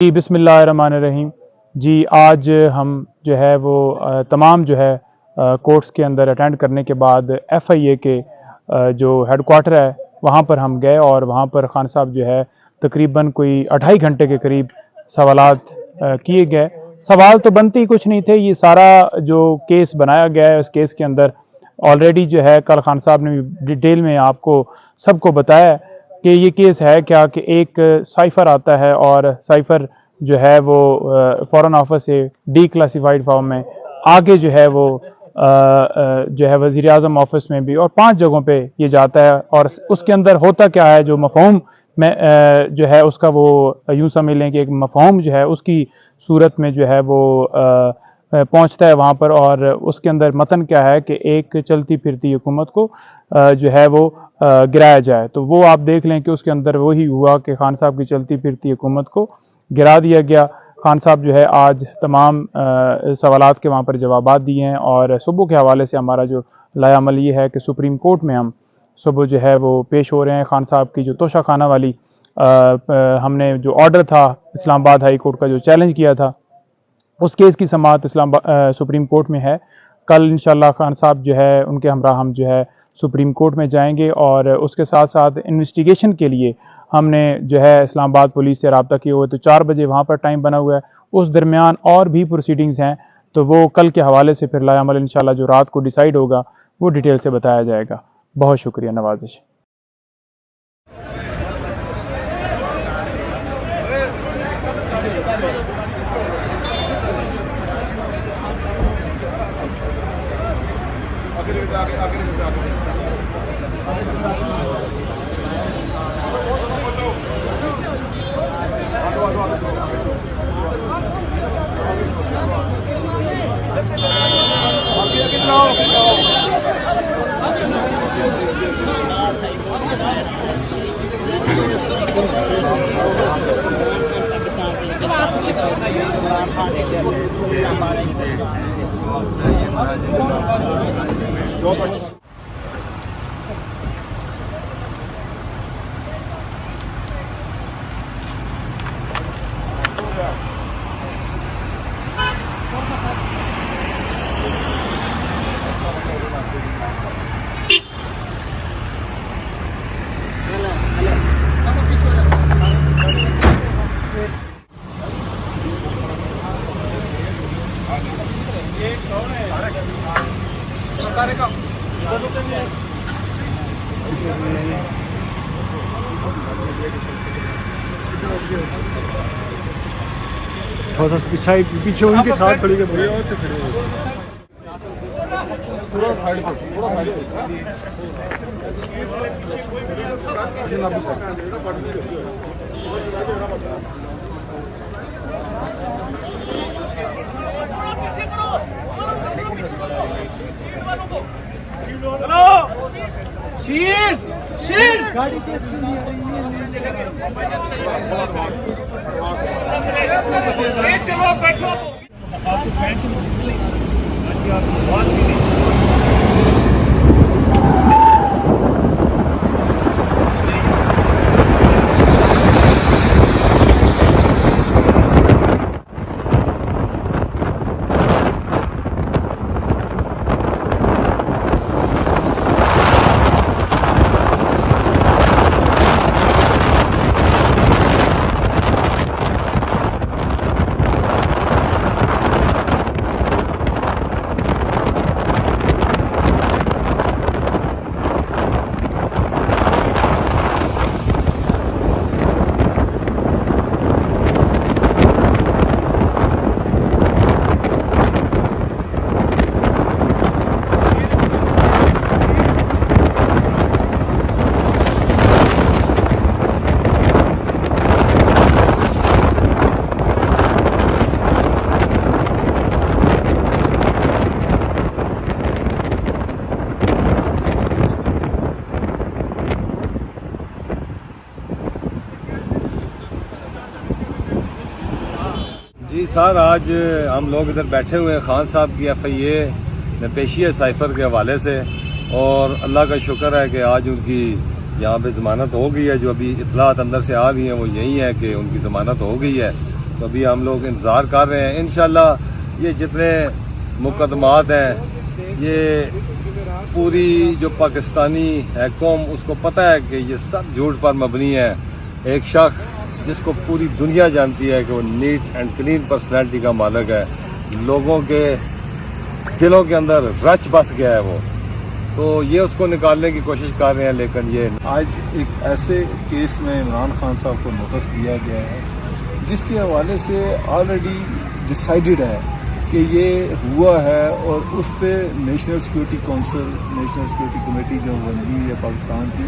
जी बिस्मिल्लाहिर्रहमानिर्रहीम। जी आज हम जो है वो तमाम जो है कोर्ट्स के अंदर अटेंड करने के बाद FIA के जो हेडक्वार्टर है वहाँ पर हम गए और वहाँ पर खान साहब जो है तकरीबन कोई 2.5 घंटे के करीब सवालात किए गए। सवाल तो बनते ही कुछ नहीं थे, ये सारा जो केस बनाया गया है उस केस के अंदर ऑलरेडी जो है कल खान साहब ने डिटेल में आपको सबको बताया कि ये केस है क्या कि एक साइफ़र आता है और साइफ़र जो है वो फॉरेन ऑफिस से डी क्लासिफाइड फॉर्म में आगे जो है वो जो है वज़ीर आज़म ऑफिस में भी और 5 जगहों पे ये जाता है और उसके अंदर होता क्या है जो मफ़हूम में जो है उसका वो यूँ समझ लें कि एक मफ़हूम जो है उसकी सूरत में जो है वो पहुंचता है वहाँ पर और उसके अंदर मतन क्या है कि एक चलती फिरती हुकूमत को जो है वो गिराया जाए। तो वो आप देख लें कि उसके अंदर वही हुआ कि खान साहब की चलती फिरती हुकूमत को गिरा दिया गया। खान साहब जो है आज तमाम सवालात के वहाँ पर जवाबात दिए हैं और सुबह के हवाले से हमारा जो लायामल ये है कि सुप्रीम कोर्ट में हम सुबह जो है वो पेश हो रहे हैं। खान साहब की जो तोशा खाना वाली हमने जो ऑर्डर था इस्लामाबाद हाई कोर्ट का जो चैलेंज किया था उस केस की समाअत सुप्रीम कोर्ट में है। कल इंशाल्लाह खान साहब जो है उनके हमरा हम जो है सुप्रीम कोर्ट में जाएंगे और उसके साथ साथ इन्वेस्टिगेशन के लिए हमने जो है इस्लामाबाद पुलिस से रब्ता किया हुआ है। तो 4 बजे वहाँ पर टाइम बना हुआ है, उस दरमियान और भी प्रोसीडिंग्स हैं तो वो कल के हवाले से फिर लायामल इंशाल्लाह जो रात को डिसाइड होगा वो डिटेल से बताया जाएगा। बहुत शुक्रिया, नवाजिश। थोड़ा सा पीछे उनके साथ खड़ी थोड़ा साइड गाड़ी चलो बैठो जी सर, आज हम लोग इधर बैठे हुए हैं खान साहब की FIA में पेशी है साइफर के हवाले से, और अल्लाह का शुक्र है कि आज उनकी यहाँ पे ज़मानत हो गई है। जो अभी इतलात अंदर से आ गई हैं वो यही है कि उनकी ज़मानत हो गई है। तो अभी हम लोग इंतज़ार कर रहे हैं। इंशाल्लाह ये जितने मुकदमात हैं, ये पूरी जो पाकिस्तानी है कौम, उसको पता है कि ये सब झूठ पर मबनी है। एक शख्स जिसको पूरी दुनिया जानती है कि वो नीट एंड क्लीन पर्सनैलिटी का मालिक है, लोगों के दिलों के अंदर रच बस गया है वो, तो ये उसको निकालने की कोशिश कर रहे हैं। लेकिन ये आज एक ऐसे केस में इमरान खान साहब को नोटिस दिया गया है जिसके हवाले से ऑलरेडी डिसाइडेड है कि ये हुआ है, और उस पर national security council, national security committee जो बन गई है पाकिस्तान की,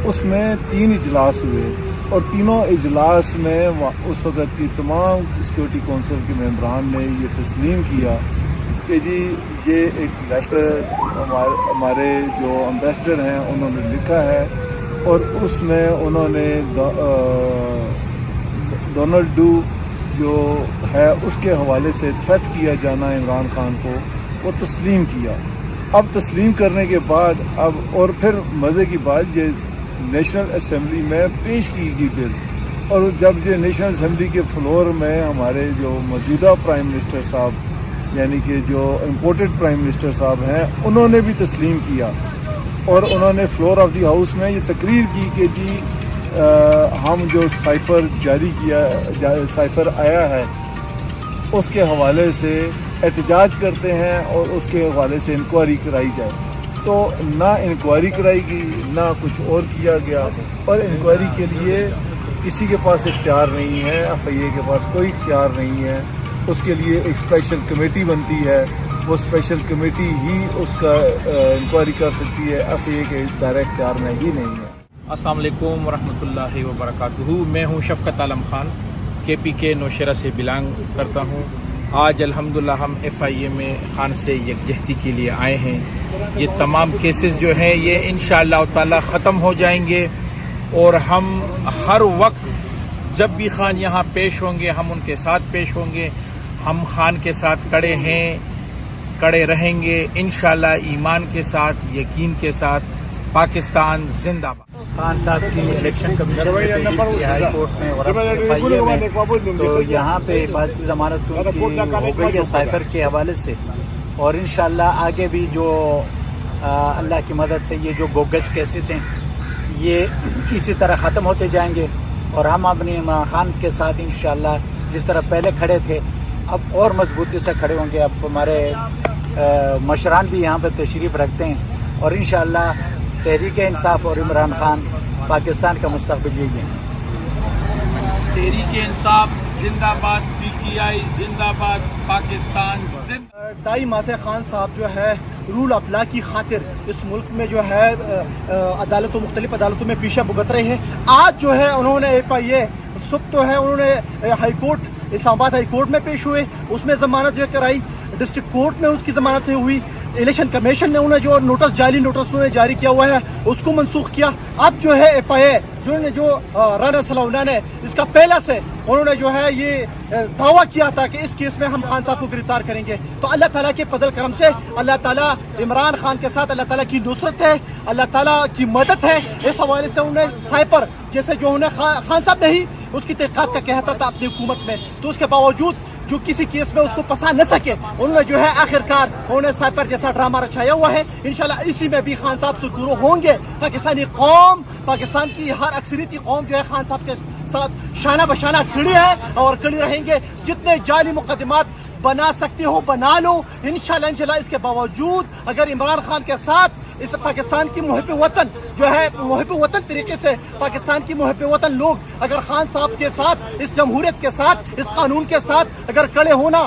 उसमें 3 इजलास हुए, और तीनों इजलास में उस वक़्त की तमाम सिक्योरिटी काउंसिल के मेंबरान ने ये तस्लीम किया कि जी ये एक लेटर हमारे जो एम्बेसडर हैं उन्होंने लिखा है, और उसमें उन्होंने डोनाल्ड डू जो है उसके हवाले से थ्रेट किया जाना इमरान खान को, वो तस्लीम किया। अब तस्लीम करने के बाद अब और फिर मज़े की बात, ये नेशनल असम्बली में पेश की गई बिल, और जब ये नेशनल असम्बली के फ्लोर में हमारे जो मौजूदा प्राइम मिनिस्टर साहब, यानी कि जो इम्पोर्टेड प्राइम मिनिस्टर साहब हैं, उन्होंने भी तस्लीम किया, और उन्होंने फ्लोर ऑफ द हाउस में ये तकरीर की कि जी हम जो साइफ़र जारी किया, साइफ़र आया है, उसके हवाले से एहतजाज करते हैं और उसके हवाले से इंक्वायरी कराई जाए। तो ना इंक्वायरी कराई गई, ना कुछ और किया गया, और इंक्वायरी के लिए किसी के पास इख्तियार नहीं है, FIA के पास कोई इख्तियार नहीं है। उसके लिए एक स्पेशल कमेटी बनती है, वो स्पेशल कमेटी ही उसका इंक्वायरी कर सकती है, FIA के दायरे इख्तियार में ही नहीं है। अस्सलाम वालेकुम रहमतुल्लाहि व बरकातुहू। मैं हूँ शफ़क़त आलम खान, KPK नौशेरा से बिलोंग करता हूँ। आज अल्हम्दुलिल्लाह हम FIA में खान से यकजहती के लिए आए हैं। ये तमाम केसेस जो हैं ये इंशाअल्लाह ताला ख़त्म हो जाएंगे, और हम हर वक्त जब भी खान यहाँ पेश होंगे हम उनके साथ पेश होंगे। हम खान के साथ खड़े हैं, खड़े रहेंगे इंशाअल्लाह, ईमान के साथ, यकीन के साथ। पाकिस्तान जिंदाबाद। खान साहब की इलेक्शन कमीशन हाई कोर्ट में और FIA में, तो यहाँ पे हिफाजती ज़मानत हो गई है साइफर के हवाले से, और इंशाअल्लाह आगे भी जो अल्लाह की मदद से ये जो बोगस केसेस हैं ये इसी तरह ख़त्म होते जाएंगे, और हम अपने इमरान खान के साथ इंशाअल्लाह जिस तरह पहले खड़े थे अब और मजबूती से खड़े होंगे। अब हमारे मशरान भी यहाँ पर तशरीफ़ रखते हैं, और इंशाअल्लाह तहरीक इंसाफ और इमरान खान पाकिस्तान का मुस्तकबिल यही है। तहरीक इंसाफ जिंदाबाद, PTI जिंदाबाद, पाकिस्तान जिंदाबाद। 2.5 माह से खान साहब जो है रूल ऑफ लॉ की खातिर इस मुल्क में जो है अदालतों, मुख्तलिफ अदालतों में पीछे भुगत रहे हैं। आज जो है उन्होंने FIA सुबह तो है उन्होंने high court, Islamabad high court में पेश हुए, उसमें ज़मानत जो कराई, डिस्ट्रिक्ट कोर्ट में उसकी ज़मानत हुई, इलेक्शन कमीशन ने उन्हें जो नोटिस, जाली नोटिस उन्हें जारी किया हुआ है उसको मनसूख किया। अब जो है FIA जो राना सलाउल्लाह ने इसका पहला से उन्होंने जो है ये दावा किया था कि इस केस में हम खान साहब को गिरफ्तार करेंगे। तो अल्लाह ताला के फजल करम से अल्लाह ताला इमरान खान के साथ, अल्लाह ताला की नुसरत है, अल्लाह ताला की मदद है। इस हवाले से उन्हें साइपर जैसे जो उन्हें खान साहब नहीं उसकी तहकीकात का कहता था अपनी हुकूमत में, तो उसके बावजूद जो किसी केस में उसको फंसा न सके, उन्होंने जो है आखिरकार उन्हें साइपर जैसा ड्रामा रचाया हुआ है। इंशाल्लाह इसी में भी खान साहब सुरखरू होंगे। पाकिस्तानी कौम, पाकिस्तान की हर अक्सरियती कौम जो है खान साहब के साथ शाना बशाना खड़ी है और खड़ी रहेंगे। जितने जाली मुकदमात बना सकते हो बना लो, इंशाल्लाह इसके बावजूद अगर इमरान खान के साथ इस पाकिस्तान की मुहिब वतन जो है, मुहिब वतन तरीके से पाकिस्तान की मुहिब वतन लोग अगर खान साहब के साथ, इस जमहूरियत के साथ, इस कानून के साथ अगर खड़े होना